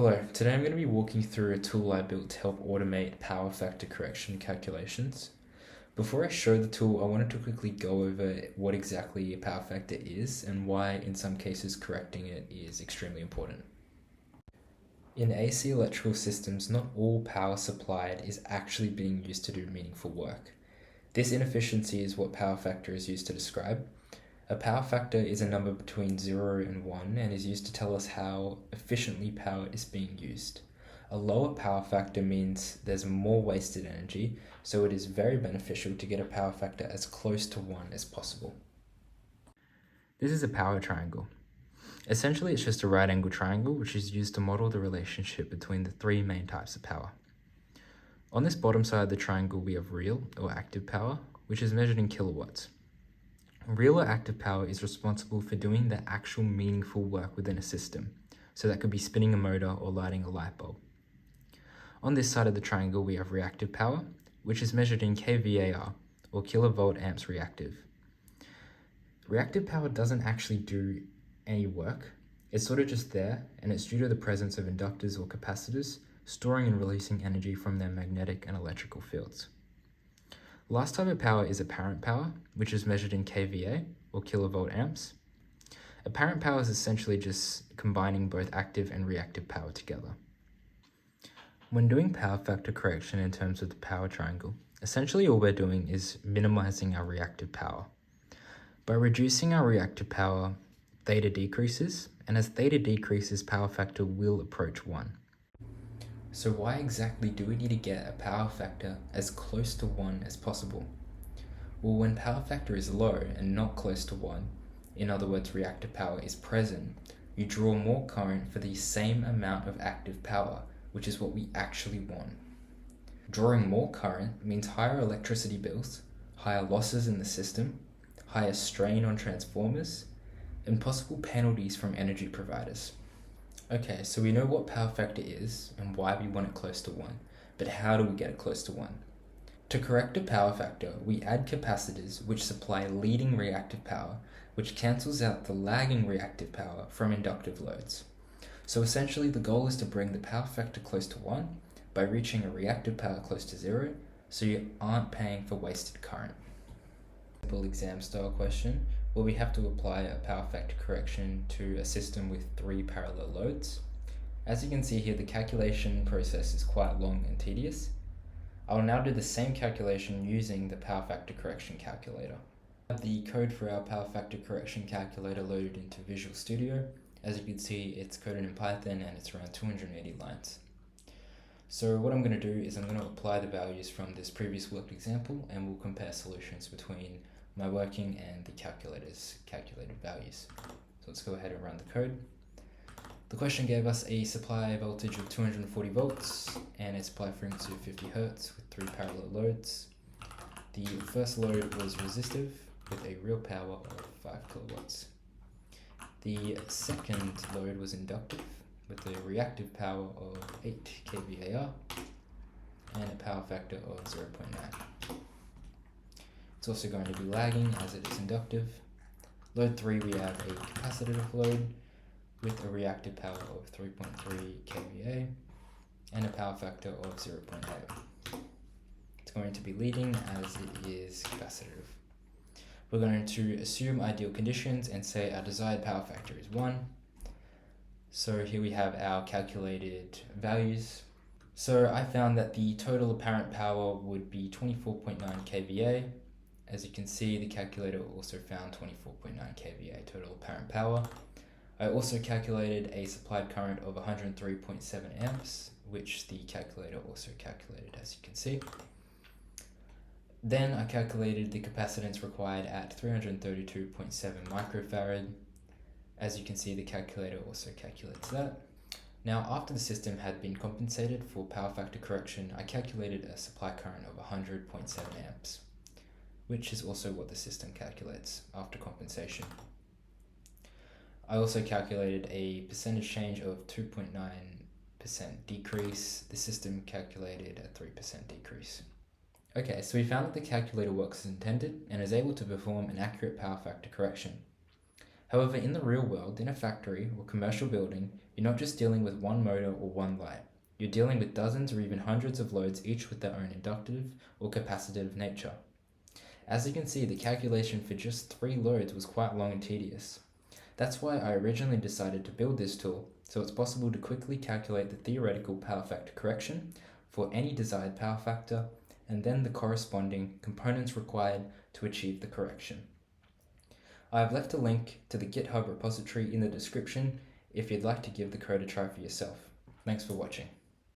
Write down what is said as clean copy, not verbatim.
Hello, today I'm going to be walking through a tool I built to help automate power factor correction calculations. Before I show the tool, I wanted to quickly go over what exactly a power factor is and why in some cases correcting it is extremely important. In AC electrical systems, not all power supplied is actually being used to do meaningful work. This inefficiency is what power factor is used to describe. A power factor is a number between 0 and 1 and is used to tell us how efficiently power is being used. A lower power factor means there's more wasted energy, so it is very beneficial to get a power factor as close to 1 as possible. This is a power triangle. Essentially, it's just a right angle triangle which is used to model the relationship between the three main types of power. On this bottom side of the triangle we have real or active power, which is measured in kilowatts. Real or active power is responsible for doing the actual meaningful work within a system, so that could be spinning a motor or lighting a light bulb. On this side of the triangle we have reactive power, which is measured in kVAR, or kilovolt amps reactive. Reactive power doesn't actually do any work, it's sort of just there, and it's due to the presence of inductors or capacitors storing and releasing energy from their magnetic and electrical fields. Last type of power is apparent power, which is measured in kVA, or kilovolt amps. Apparent power is essentially just combining both active and reactive power together. When doing power factor correction in terms of the power triangle, essentially all we're doing is minimizing our reactive power. By reducing our reactive power, theta decreases, and as theta decreases, power factor will approach 1. So why exactly do we need to get a power factor as close to 1 as possible? Well, when power factor is low and not close to 1, in other words reactive power is present, you draw more current for the same amount of active power, which is what we actually want. Drawing more current means higher electricity bills, higher losses in the system, higher strain on transformers, and possible penalties from energy providers. Okay, so we know what power factor is and why we want it close to 1, but how do we get it close to 1? To correct a power factor, we add capacitors which supply leading reactive power, which cancels out the lagging reactive power from inductive loads. So essentially the goal is to bring the power factor close to 1 by reaching a reactive power close to 0, so you aren't paying for wasted current. Simple exam style question, where we have to apply a power factor correction to a system with 3 parallel loads. As you can see here, the calculation process is quite long and tedious. I will now do the same calculation using the power factor correction calculator. I have the code for our power factor correction calculator loaded into Visual Studio. As you can see, it's coded in Python and it's around 280 lines. So what I'm going to do is I'm going to apply the values from this previous worked example and we'll compare solutions between my working and the calculator's calculated values. So let's go ahead and run the code. The question gave us a supply voltage of 240 volts and a supply frequency of 50 Hz with 3 parallel loads. The first load was resistive with a real power of 5 kilowatts. The second load was inductive with a reactive power of 8 kVAR and a power factor of 0.9. It's also going to be lagging as it is inductive. Load 3 we have a capacitive load with a reactive power of 3.3 kVA and a power factor of 0.8. It's going to be leading as it is capacitive. We're going to assume ideal conditions and say our desired power factor is 1. So here we have our calculated values. So I found that the total apparent power would be 24.9 kVA. As you can see, the calculator also found 24.9 kVA total apparent power. I also calculated a supplied current of 103.7 amps, which the calculator also calculated, as you can see. Then I calculated the capacitance required at 332.7 microfarad. As you can see, the calculator also calculates that. Now, after the system had been compensated for power factor correction, I calculated a supply current of 100.7 amps, which is also what the system calculates after compensation. I also calculated a percentage change of 2.9% decrease. The system calculated a 3% decrease. Okay, so we found that the calculator works as intended and is able to perform an accurate power factor correction. However, in the real world, in a factory or commercial building, you're not just dealing with one motor or one light. You're dealing with dozens or even hundreds of loads, each with their own inductive or capacitive nature. As you can see, the calculation for just 3 loads was quite long and tedious. That's why I originally decided to build this tool, so it's possible to quickly calculate the theoretical power factor correction for any desired power factor, and then the corresponding components required to achieve the correction. I have left a link to the GitHub repository in the description if you'd like to give the code a try for yourself. Thanks for watching.